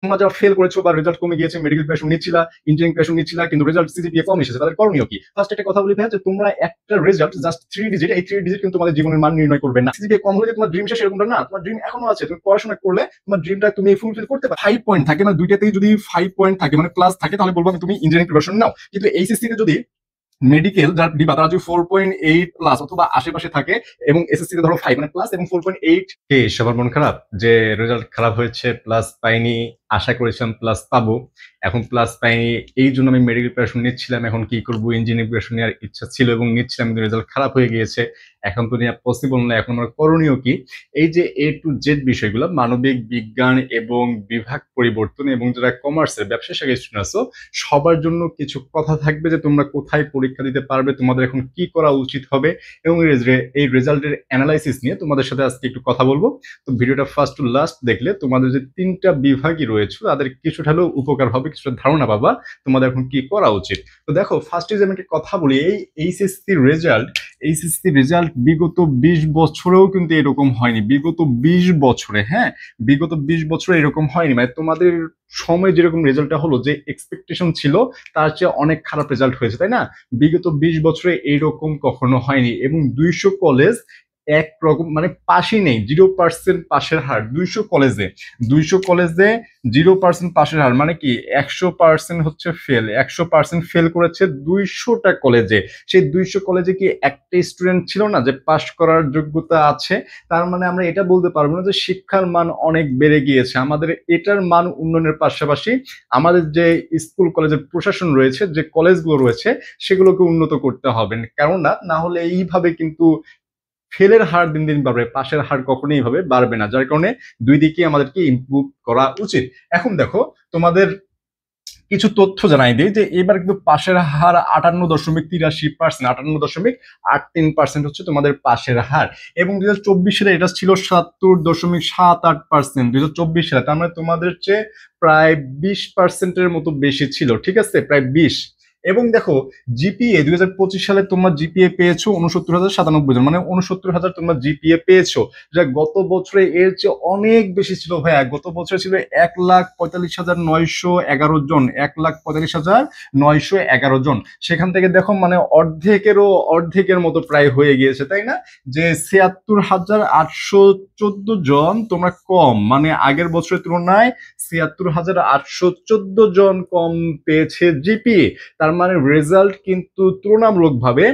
তোমরা যারা ফেল করেছো বা রেজাল্ট কমে গিয়েছে, মেডিকেল প্রিপারেশন নিচ্ছিলা, ইঞ্জিনিয়ারিং প্রিপারেশন নিচ্ছিলা, কিন্তু রেজাল্ট সিজিপিএ কম এসেছে, তাদের করণীয় কি? ফার্স্ট একটা কথা বলি ভাইয়া, যে তোমরা একটা রেজাল্ট জাস্ট 3 ডিজিট, এই 3 ডিজিট কিন্তু তোমাদের জীবনের মান নির্ণয় করবে না। সিজিপিএ কম হলে তোমার ড্রিম শেষ, এরকমটা না। তোমার ড্রিম এখনো আছে, তুমি পড়াশোনা করলে তোমার ড্রিমটা তুমি ফুলফিল করতে পারো। 5 পয়েন্ট থাকে, মানে দুইটাতেই যদি 5 পয়েন্ট থাকে মানে প্লাস থাকে, তাহলে বলবো আমি তুমি ইঞ্জিনিয়ারিং প্রিপারেশন নাও। কিন্তু এইচএসসি তে যদি মেডিকেল যারা দিবা তারা যদি 4.8 প্লাস অথবা আশেপাশে থাকে এবং এসএসসি তে ধরো 5 মানে প্লাস এবং 4.8। কে সবার মন খারাপ যে রেজাল্ট খারাপ হয়েছে, প্লাস পাইনি, আশা করেছিলাম প্লাস পাবো, এখন প্লাস পাইনি, এই জন্য আমি মেডিকেল প্রিপারেশন নিচ্ছিলাম, এখন কি করবো, ইঞ্জিনিয়ারিং প্রিপারেশন নেওয়ার ইচ্ছা ছিল এবং নিচ্ছিলাম, কিন্তু রেজাল্ট খারাপ হয়ে গিয়েছে, এখন তো নেওয়া পসিবল না, এখন আমার করণীয় কি? এই যে এ টু জেড বিষয়গুলো, মানবিক বিজ্ঞান এবং বিভাগ পরিবর্তন এবং যারা কমার্সের ব্যবসা শাখায় স্টুডেন্ট আছো, সবার জন্য কিছু কথা থাকবে যে তোমরা কোথায় পরীক্ষা দিতে পারবে, তোমাদের এখন কি করা উচিত হবে, এবং এই রেজাল্টের অ্যানালাইসিস নিয়ে তোমাদের সাথে আজকে একটু কথা বলবো। তো ভিডিওটা ফার্স্ট টু লাস্ট দেখলে তোমাদের যে 3টা বিভাগই রয়েছে তাদের কিছুটা হলেও উপকার হবে, কিছুটা ধারণা পাবা তোমাদের এখন কি করা উচিত। তো দেখো, ফার্স্টে যে আমি একটা কথা বলি, এই এইচএসসি রেজাল্ট বিগত 20 বছরেও কিন্তু এরকম হয়নি। বিগত 20 বছরে, হ্যাঁ, বিগত 20 বছরে এরকম হয়নি। মানে তোমাদের সময় যেরকম রেজাল্টটা হলো, যে এক্সপেকটেশন ছিল তার চেয়ে অনেক খারাপ রেজাল্ট হয়েছে, তাই না? বিগত 20 বছরে এইরকম কখনো হয়নি। এবং 200 কলেজ একরকম, মানে পাশই নেই, 0% পাশের হার 200 কলেজে 0% পাশের হার, মানে কি 100% হচ্ছে ফেল, 100% ফেল করেছে 200টা কলেজে। সেই 200 কলেজে কি একটা স্টুডেন্ট ছিল না যে পাশ করার যোগ্যতা আছে? তার মানে আমরা এটা বলতে পারবো না যে শিক্ষার মান অনেক বেড়ে গিয়েছে। আমাদের এটার মান উন্নয়নের পাশাপাশি আমাদের যে স্কুল কলেজের প্রশাসন রয়েছে, যে কলেজগুলো রয়েছে, সেগুলোকে উন্নত করতে হবে, কেননা না হলে এইভাবে কিন্তু ফেলের হার দিন দিন বাড়বে, পাশের হার কখনোই ভাবে বাড়বে না। যার কারণে দুই দিকে আমাদেরকে ইমপ্রুভ করা উচিত। এখন দেখো, তোমাদের কিছু তথ্য জানাই দিই যে এবার কিন্তু পাশের হার 58.83%, 58.83% হচ্ছে তোমাদের পাশের হার। এবং 2024 সালে এটা ছিল 70.78%, 2024 সালে, তার মানে তোমাদের চেয়ে প্রায় 20%-এর মতো বেশি ছিল, ঠিক আছে, প্রায় 20। এবং দেখো, জিপিএ 2025 সালে তোমরা জিপিএ পেয়েছো 69,097 জন, মানে 69,000 তোমরা জিপিএ পেয়েছো, যা গত বছরে এর চেয়ে অনেক বেশি ছিল ভাইয়া। গত বছরে ছিল 1,45,911 জন, 1,45,911 জন। সেখান থেকে দেখো, মানে অর্ধেকের মতো প্রায় হয়ে গিয়েছে, তাই না? যে 76,814 জন তোমরা কম, মানে আগের বছরের তুলনায় 76,814 জন কম পেয়েছে জিপিএ। তার মানে রেজাল্ট কিন্তু তুলনামূলকভাবে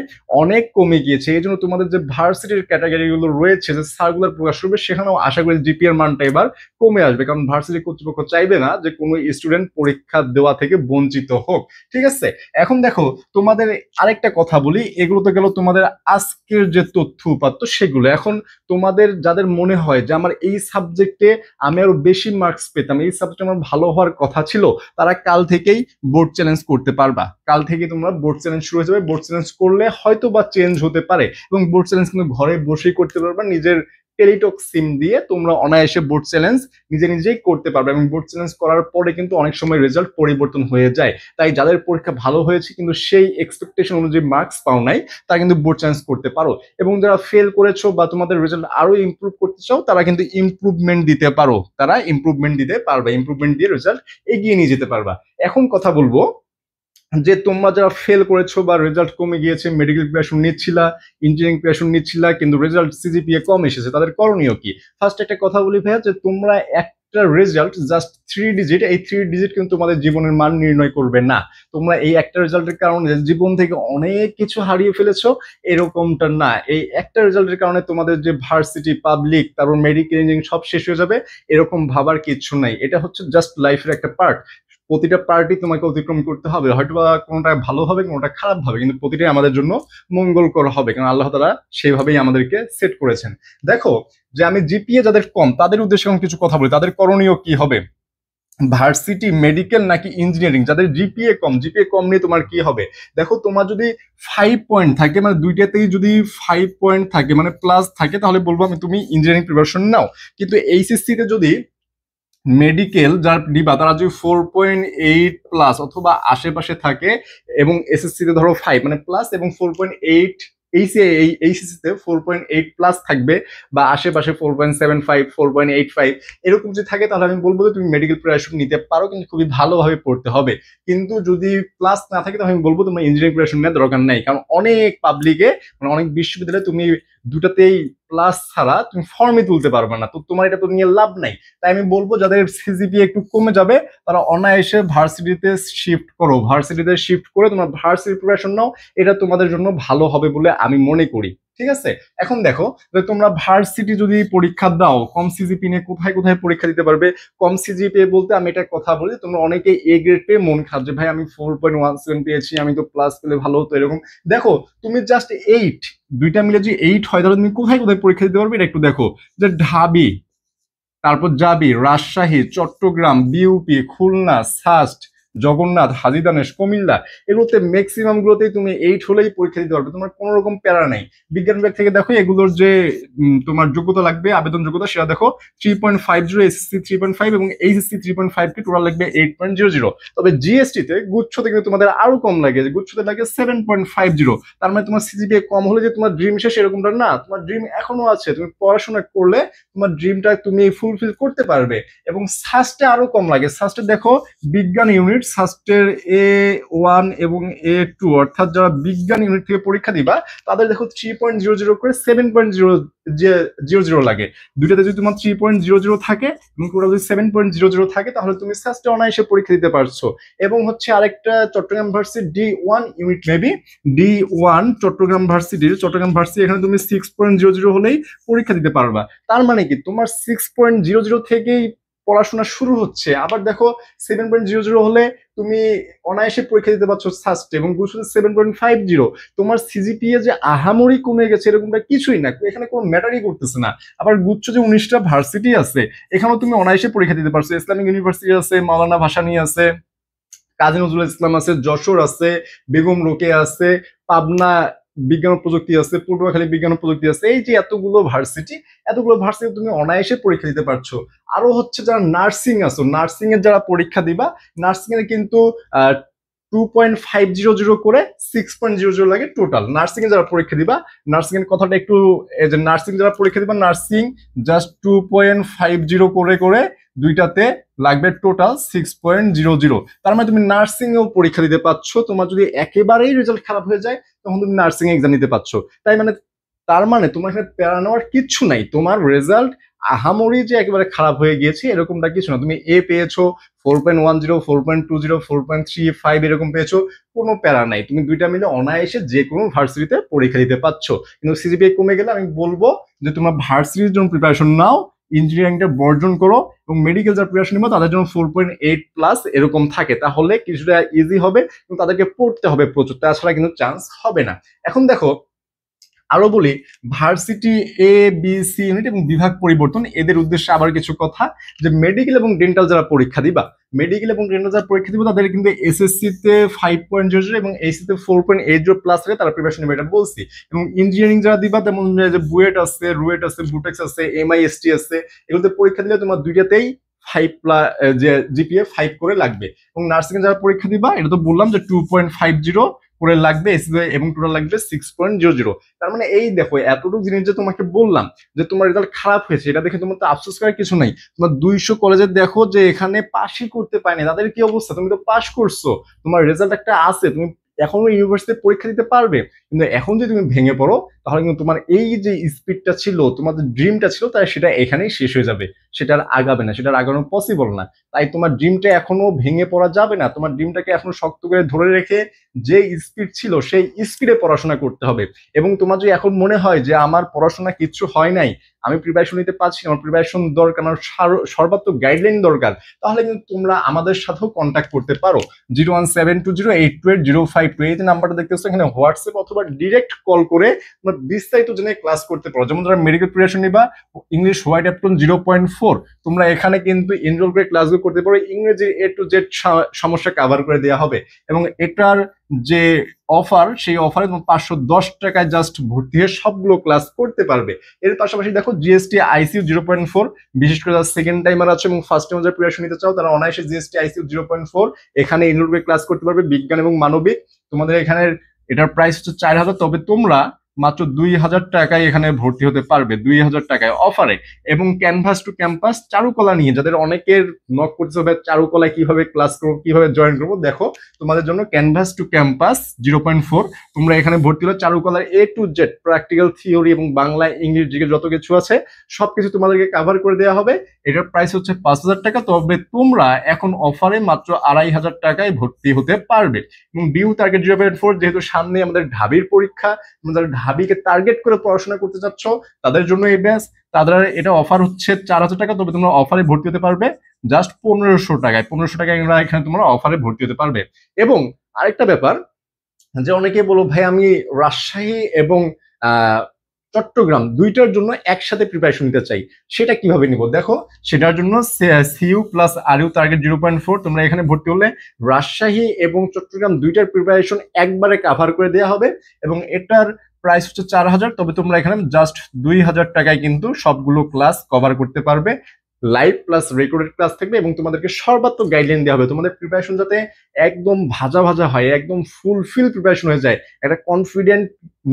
অনেক কমে গিয়েছে। এই জন্য তোমাদের যে ভার্সিটির ক্যাটাগরিগুলো রয়েছে, যে সার্কুলার প্রকাশ করবে, সেখানেও আশা করি জিপিএর মানটা এবার কমে আসবে, কারণ ভার্সিটি কর্তৃপক্ষ চাইবে না যে কোনো স্টুডেন্ট পরীক্ষা দেওয়া থেকে বঞ্চিত হোক, ঠিক আছে? এখন দেখো, তোমাদের আরেকটা কথা বলি, এগুলো তো গেল তোমাদের আজকের যে তথ্য উপাত্ত সেগুলো। এখন তোমাদের যাদের মনে হয় যে আমার এই সাবজেক্টে আমি আরো বেশি মার্কস পেতাম, এই সাবজেক্টে আমার ভালো হওয়ার কথা ছিল, তারা কাল থেকেই বোর্ড চ্যালেঞ্জ করতে পারবা। কাল থেকে তোমরা বোর্ড চ্যালেঞ্জ শুরু হয়ে যাবে। বোর্ড চ্যালেঞ্জ করলে হয়তো বা চেঞ্জ হতে পারে, এবং বোর্ড চ্যালেঞ্জ কিন্তু ঘরে বসেই করতে পারবা। নিজের টেলিটক সিম দিয়ে তোমরা অনায়াসে বোর্ড চ্যালেঞ্জ নিজেই করতে পারবে, এবং বোর্ড চ্যালেঞ্জ করার পরে কিন্তু অনেক সময় রেজাল্ট পরিবর্তন হয়ে যায়। তাই যাদের পরীক্ষা ভালো হয়েছে কিন্তু সেই এক্সপেকটেশন অনুযায়ী মার্কস পাও নাই, তারা কিন্তু বোর্ড চ্যালেঞ্জ করতে পারো। এবং যারা ফেল করেছো বা তোমাদের রেজাল্ট আরো ইমপ্রুভ করতে চাও, তারা কিন্তু ইমপ্রুভমেন্ট দিতে পারো, তারা ইমপ্রুভমেন্ট দিতে পারবে, ইমপ্রুভমেন্ট দিয়ে রেজাল্ট এগিয়ে নিয়ে যেতে পারবা। এখন কথা বলবো যে তোমরা যারা ফেল করেছো বা রেজাল্ট কমে গিয়েছে, মেডিকেল প্রিপারেশন নিচ্ছিলা, ইঞ্জিনিয়ারিং প্রিপারেশন নিচ্ছিলা, কিন্তু রেজাল্ট সিজিপিএ কম এসেছে, তাদের করণীয় কি? ফার্স্ট একটা কথা বলি ভাইয়া, যে তোমরা একটা রেজাল্ট জাস্ট 3 ডিজিট, এই 3 ডিজিট কিন্তু তোমাদের জীবনের মান নির্ণয় করবে না। তোমরা এই একটা রেজাল্টের কারণে জীবন থেকে অনেক কিছু হারিয়ে ফেলেছো, এরকমটা না। এই একটা রেজাল্টের কারণে তোমাদের যে ভার্সিটি, পাবলিক, তারপর মেডিকেল, ইঞ্জিনিয়ারিং সব শেষ হয়ে যাবে, এরকম ভাবার কিছু নাই। এটা হচ্ছে জাস্ট লাইফের একটা পার্ট। প্রতিটা পার্টি তোমাকে অতিক্রম করতে হবে, হয়তো বা কোনোটা ভালো হবে, কোনোটা খারাপ হবে, কিন্তু প্রতিটাই আমাদের জন্য মঙ্গলকর হবে, কারণ আল্লাহ তাআলা সেইভাবেই আমাদেরকে সেট করেছেন। দেখো, যে আমি জিপিএ যাদের কম তাদের উদ্দেশ্যে এখন কিছু কথা বলি, তাদের করণীয় কি হবে? ভার্সিটি, মেডিকেল নাকি ইঞ্জিনিয়ারিং, যাদের জিপিএ কম নিয়ে তোমার কি হবে? দেখো, তোমার যদি 5 পয়েন্ট থাকে, মানে দুইটাতেই যদি 5 পয়েন্ট থাকে, মানে প্লাস থাকে, তাহলে বলবো আমি তুমি ইঞ্জিনিয়ারিং প্রিপারেশন নাও। কিন্তু এইচএসসি তে যদি মেডিকেল যার দিবা তারা যদি 4.8 প্লাস অথবা আশেপাশে থাকে, এবং এসএসসি তে ধরো 5 মানে প্লাস এবং 4.8 এইচএসসি তে 4.8 প্লাস থাকবে বা আশেপাশে 4.75 4.85 এরকম যদি থাকে, তাহলে আমি বলবো যে তুমি মেডিকেল প্রিপারেশন নিতে পারো, কিন্তু খুবই ভালোভাবে পড়তে হবে। কিন্তু যদি প্লাস না থাকে তাহলে আমি বলবো তোমার ইঞ্জিনিয়ারিং প্রিপারেশন নেওয়ার দরকার নেই, কারণ অনেক পাবলিকে মানে অনেক বিশ্ববিদ্যালয়ে তুমি দুটাতেই প্লাস ছাড়া তুমি ফর্মই তুলতে পারবে না, তো তোমার এটা তো নিয়ে লাভ নাই। তাই আমি বলবো যাদের সিজিপিএ একটু কমে যাবে তারা অনায়াসে ভার্সিটিতে শিফট করো, ভার্সিটিতে শিফট করে তোমার ভার্সিটি প্রিপারেশন নাও, এটা তোমাদের জন্য ভালো হবে বলে আমি মনে করি। ঠিক আছে, এখন দেখো যে তোমরা ভার্সিটি যদি পরীক্ষা দাও কম সিজিপি নিয়ে কোথায় কোথায় পরীক্ষা দিতে পারবে। কম সিজিপি বলতে আমি এটা কথা বলি, তোমরা অনেকে এ গ্রেড পেয়ে মন খারাপ যে ভাই আমি 4.17 পেয়েছি, আমি তো প্লাস পেলে ভালো হতো এরকম। দেখো তুমি জাস্ট 8, দুইটা মিলে যদি 8 হয় তাহলে তুমি কোথায় কোথায় পরীক্ষা দিতে পারবে এটা একটু দেখো। যে ঢাবি, তারপর যাবি রাজশাহী, চট্টগ্রাম, বিউপি, খুলনা, সাস্ট, জগন্নাথ, হাজীদানেশ, কুমিল্লা, এগুলোতে ম্যাক্সিমাম গুলোতেই তুমি 8 হলেই পরীক্ষা দিতে পারবে, তোমার কোনো রকম প্যারা নাই। বিজ্ঞান বিভাগ থেকে দেখো এগুলোর যে তোমার যোগ্যতা লাগবে, আবেদন যোগ্যতা, সেটা দেখো 3.50, এসএসসি 3.5 এবং এইচএসসি 3.5 কে টোটাল লাগবে 8.00। তবে জিএসটি তে গুচ্ছতে কিন্তু তোমাদের আরো কম লাগে, গুচ্ছতে লাগে 7.50। তার মানে তোমার সিজিপিএ কম হলে যে তোমার ড্রিম শেষ এরকমটা না, তোমার ড্রিম এখনো আছে, তুমি পড়াশোনা করলে তোমার ড্রিমটা তুমি ফুলফিল করতে পারবে। এবং সাস্টে আরো কম লাগে, সাস্টে দেখো বিজ্ঞান ইউনিট, সাস্টের A1 এবং A2, অর্থাৎ যারা বিজ্ঞান ইউনিট থেকে পরীক্ষা দিবা তাদের দেখো 3.00 করে 7.00 লাগে। দুইটাতে যদি তোমার 3.00 থাকে এবং টোটাল যদি 7.00 থাকে তাহলে তুমি সাস্টে অনায়াসে পরীক্ষা দিতে পারছো। এবং হচ্ছে আরেকটা Chattogram varsity D1 unit maybe, D1 Chattogram varsity, এখানে তুমি 6.00 হলেই পরীক্ষা দিতে পারবা। তার মানে কি তোমার 6.00 থেকেই পড়াশোনা শুরু হচ্ছে। আবার দেখো 7.00 হলে তুমি অনায়াসে পরীক্ষা দিতে পারছো সাস্টে, এবং গুছতে 7.50। তোমার সিজিপিএ যে আহামরি কমে গেছে এরকমটা কিছুই না, এখানে কোনো ম্যাটারই করতেছে না। আবার গুচ্ছ যে 19টা ভার্সিটি আছে এখানেও তুমি অনায়াসে পরীক্ষা দিতে পারছো, ইসলামিক ইউনিভার্সিটি আছে, মাওলানা ভাসানী আছে, কাজী নজরুল ইসলাম আছে, যশোর আছে, বেগম রোকেয়া আছে, পাবনা বিজ্ঞান ও প্রযুক্তি আছে, পটুয়াখালী বিজ্ঞান ও প্রযুক্তি আছে। এই যে এতগুলো ভার্সিটি তুমি অনায়াসে পরীক্ষা দিতে পারছো। আরো হচ্ছে যারা নার্সিং আছো, নার্সিং এর যারা পরীক্ষা দিবা, নার্সিং এর কিন্তু 2.500 করে 6.00 লাগে টোটাল। নার্সিং এ যারা পরীক্ষা দিবা, নার্সিং এর কথাটা একটু, যে নার্সিং যারা পরীক্ষা দিবা, নার্সিং জাস্ট 2.50 করে করে দুইটাতে লাগবে টোটাল 6.00। তার মানে তুমি নার্সিং এও পরীক্ষা দিতে পারছ। তোমার যদি একেবারেই রেজাল্ট খারাপ হয়ে যায় তখন তুমি নার্সিং এক্সাম দিতে পারছো। তার মানে তোমার এখানে প্যারা নেওয়ার কিচ্ছু নাই, তোমার রেজাল্ট আহামরি যে একেবারে খারাপ হয়ে গিয়েছে এরকমটা কিছু না। তুমি এ পেয়েছো 4.10, 4.20, 4.35 এরকম পেয়েছো, কোনো প্যারা নাই, তুমি দুইটা মিলে অনায়াসে যে কোনো ভার্সিটিতে পরীক্ষা দিতে পারছো। কিন্তু সিজিপিএ কমে গেলে আমি বলবো যে তোমার ভার্সিটির জন্য প্রিপারেশন নাও, ইঞ্জিনিয়ারিংটা বর্জন করো, এবং মেডিকেল যারা প্রিপারেশন নিবো তাদের জন্য 4.8 প্লাস এরকম থাকে, তাহলে কিছুটা ইজি হবে। কিন্তু তাদেরকে পড়তে হবে প্রচুর, তাছাড়া কিন্তু চান্স হবে না। এখন দেখো আরো বলি, varsity A B C unit এবং বিভাগ পরিবর্তন, এদের উদ্দেশ্যে আবার কিছু কথা। যে মেডিকেল এবং ডেন্টাল যারা পরীক্ষা দিবা, মেডিকেল এবং ডেন্টাল যারা পরীক্ষা দিবা তাদের কিন্তু এসএসসি তে 5.00 এবং এইচএসসি তে 4.80 প্লাস থাকে, তারা প্রিপারেশন নেবে, এটা বলছি। এবং ইঞ্জিনিয়ারিং যারা দিবা, তেমন যে বুয়েট আছে, রুয়েট আছে, বুটেক্স আছে, এমআইএসটি আছে, এগুলোতে পরীক্ষা দিলে তোমার দুইটাতেই 5 প্লাস, যে জিপিএ 5 করে লাগবে। এবং নার্সিং এ যারা পরীক্ষা দিবা, এটা তো বললাম যে 2.50 করে লাগবে এবং টোটাল লাগবে 6.00। তার মানে এই দেখো এতটুকু জিনিস যে তোমাকে বললাম যে তোমার রেজাল্ট খারাপ হয়েছে, এটা দেখে তোমার তো আফসোস করার কিছু নাই। তোমার 200 কলেজে দেখো যে এখানে পাশই করতে পারেনি, তাদের কি অবস্থা? তুমি তো পাশ করছো, তোমার রেজাল্ট একটা আছে, তুমি এখনো ইউনিভার্সিটিতে পরীক্ষা দিতে পারবে। কিন্তু এখন যদি তুমি ভেঙে পড়ো তাহলে কিন্তু তোমার এই যে স্পিডটা ছিল, তোমাদের ড্রিমটা ছিল, তাই সেটা এখানেই শেষ হয়ে যাবে, সেটা আর আগাবে না, সেটা আর আগানো পসিবল না। তাই তোমার ড্রিমটা এখনো ভেঙে পড়া যাবে না, তোমার ড্রিমটাকে এখনো শক্ত করে ধরে রেখে যে স্পিড ছিল সেই স্পিডে পড়াশোনা করতে হবে। এবং তোমার যদি এখন মনে হয় যে আমার পড়াশোনা কিচ্ছু হয় নাই, আমি প্রিপারেশন নিতে পারছি, আমার প্রিপারেশন দরকার, আমার সর্বাত্মক গাইডলাইন দরকার, তাহলে কিন্তু তোমরা আমাদের সাথেও কন্ট্যাক্ট করতে পারো। 01720828052, এই যে নাম্বারটা দেখতেছো, এখানে হোয়াটসঅ্যাপ অথবা ডিরেক্ট কল করে তোমরা বিস্তারিত জেনে ক্লাস করতে পারো। যেমন যারা মেডিকেল প্রিপারেশন নিবা, ইংলিশ হোয়াইট অ্যাপটন 0.4, তোমরা এখানে কিন্তু এনরোল করে ক্লাসগুলো করতে পারো, ইংরেজি A to Z সমস্যা কভার করে দেওয়া হবে। এবং এটার যে অফার, সেই অফারে তোমার 510 টাকায় জাস্ট ভর্তি হয়ে সবগুলো ক্লাস করতে পারবে। এর পাশাপাশি দেখো জিএসটি আইসিইউ 0.4, বিশেষ করে যারা সেকেন্ড টাইমার আছে এবং ফার্স্ট টাইমার যারা প্রিপারেশন নিতে চাও তারা অনায়াসে জিএসটি আইসিইউ 0.4 এখানে এনরোল করে ক্লাস করতে পারবে, বিজ্ঞান এবং মানবিক। তোমাদের এখানে এটার প্রাইস হচ্ছে 4000, তবে তোমরা মাত্র 2000 টাকায় এখানে ভর্তি হতে পারবে, 2000 টাকায় অফারে। এবং ক্যানভাস টু ক্যাম্পাস চারুকলা নিয়ে যাদের অনেকের নক করতে হবে চারুকলায় কিভাবে ক্লাস করবো, কিভাবে জয়েন করবো, দেখো তোমাদের জন্য ক্যানভাস টু ক্যাম্পাস 0.4 তোমরা এখানে ভর্তি হলে চারুকলার A to Z practical theory এবং বাংলা ইংলিশ জিকে যত কিছু আছে সবকিছু তোমাদেরকে কভার করে দেওয়া হবে। এটার প্রাইস হচ্ছে 5000 টাকা। তবে তোমরা এখন অফারে মাত্র 2500 টাকায় ভর্তি হতে পারবে। এবং ডিউ টার্গেট 0.4 যেহেতু সামনে আমাদের ঢাবির পরীক্ষা, আমাদের ঢাবিকে টার্গেট করে পড়াশোনা করতে চাচ্ছ তাদের জন্য এই ব্যাচ। তাদের এটা অফার হচ্ছে 4000 টাকা। তবে তোমরা অফারে ভর্তি হতে পারবে জাস্ট 1500 টাকায়। 1500 টাকায় এখানে তোমরা অফারে ভর্তি হতে পারবে। এবং আরেকটা ব্যাপার যে অনেকে বলো ভাই আমি রাজশাহী এবং চট্টগ্রাম দুইটার জন্য একসাথে প্রিপারেশন নিতে চাই, সেটা কিভাবে নিব? দেখো সেটার জন্য সিইউ প্লাস আরইউ টার্গেট 0.4 তোমরা এখানে ভর্তি হলে রাজশাহী এবং চট্টগ্রাম দুইটার প্রিপারেশন একবারে কাভার করে দেওয়া হবে। এবং এটার প্রাইস হচ্ছে 4000। তবে তোমরা এখানে জাস্ট 2000 টাকায় কিন্তু সবগুলো ক্লাস কভার করতে পারবে। লাইভ প্লাস রেকর্ডেড ক্লাস থাকবে এবং তোমাদেরকে সর্বাত্মক গাইডলাইন দেওয়া হবে তোমাদের প্রিপারেশন যাতে একদম ভাজা ভাজা হয়, একদম ফুলফিল প্রিপারেশন হয়ে যায়, একটা কনফিডেন্ট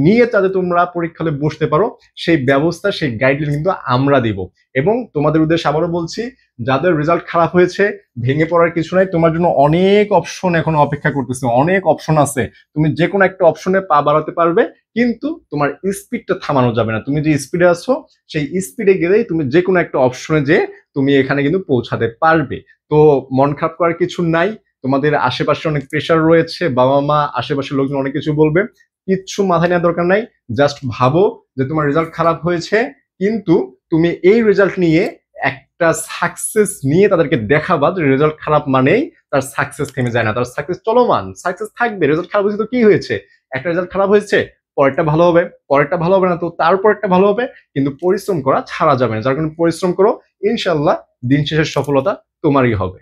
নিয়ে যাতে তোমরা পরীক্ষা হলে বসতে পারো সেই ব্যবস্থা সেই গাইডলাইন কিন্তু আমরা দিব। এবং তোমাদের উদ্দেশ্যে আবারও বলছি, যাদের রেজাল্ট খারাপ হয়েছে ভেঙে পড়ার কিছু নাই, তোমার জন্য অনেক অপশন এখন অপেক্ষা করতেছে, অনেক অপশন আছে, তুমি যে কোনো একটা অপশনে পা বাড়াতে পারবে। কিন্তু তোমার স্পিডটা থামানো যাবে না, তুমি যে স্পিডে আছো সেই স্পিডে গেলেই তুমি যে কোনো একটা অপশনে যে তুমি এখানে কিন্তু পৌঁছাতে পারবে। তো মন খারাপ করার কিছু নাই। তোমাদের আশেপাশে অনেক প্রেশার রয়েছে, বাবা মা আশেপাশের লোকজন অনেক কিছু বলবে, কিচ্ছু মাথায় নেওয়ার দরকার নাই। জাস্ট ভাবো যে তোমার রেজাল্ট খারাপ হয়েছে কিন্তু তুমি এই রেজাল্ট নিয়ে একটা সাকসেস নিয়ে তাদেরকে দেখাবা যে রেজাল্ট খারাপ মানেই তার সাকসেস থেমে যায় না, তার সাকসেস চলমান, সাকসেস থাকবে। রেজাল্ট খারাপ হয়েছে তো কি হয়েছে, একটা রেজাল্ট খারাপ হয়েছে পরেরটা ভালো হবে, পরেরটা ভালো হবে না তো তারপরেরটা ভালো হবে। কিন্তু পরিশ্রম করা ছাড়া যাবে না, যার কারণে পরিশ্রম করো, ইনশাল্লাহ দিন শেষের সফলতা তোমারই হবে।